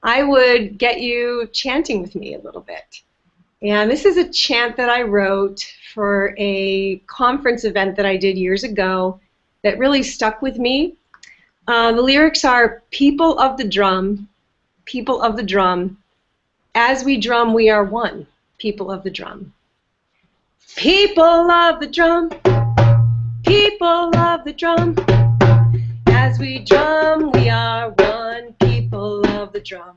I would get you chanting with me a little bit. And this is a chant that I wrote for a conference event that I did years ago that really stuck with me. The lyrics are, people of the drum, as we drum we are one, people of the drum. People of the drum, people of the drum, as we drum we are one, people of the drum.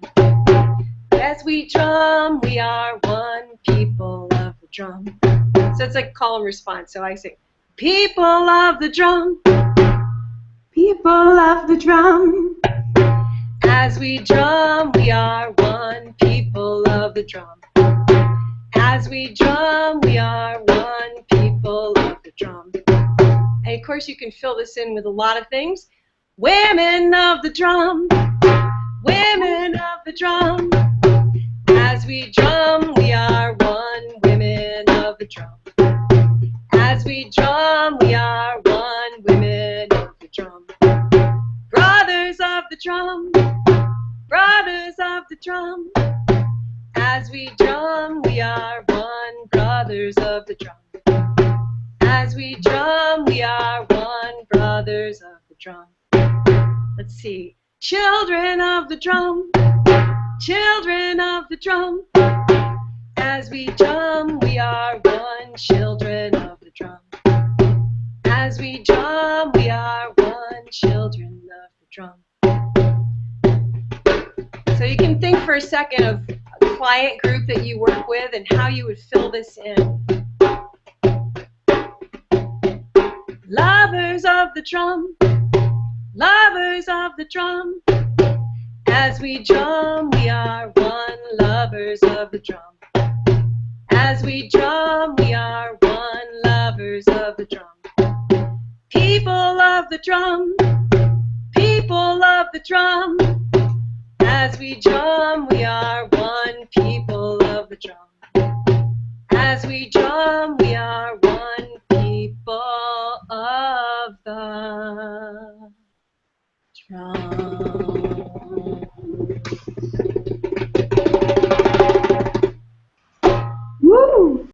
As we drum we are one, people of the drum. So it's like call and response. So I sing, people of the drum, people of the drum, as we drum we are one, people of the drum. As we drum we are one, people of the drum. And of course you can fill this in with a lot of things. Women of the drum, women of the drum, as we drum we are one, women of the drum. As we drum we are one, women of the drum. Brothers of the drum, brothers of the drum, as we drum we are one, brothers of the drum. As we drum we are one, brothers of the drum. Let's see. Children of the drum, children of the drum, as we drum we are one, children of the drum. As we drum we are one, children of the drum. So you can think for a second of a client group that you work with and how you would fill this in. Lovers of the drum, lovers of the drum, as we drum we are one, lovers of the drum. As we drum we are one, lovers of the drum. People of the drum, people of the drum, as we drum we are one, people of the drum. As we drum we are one, people of the drum.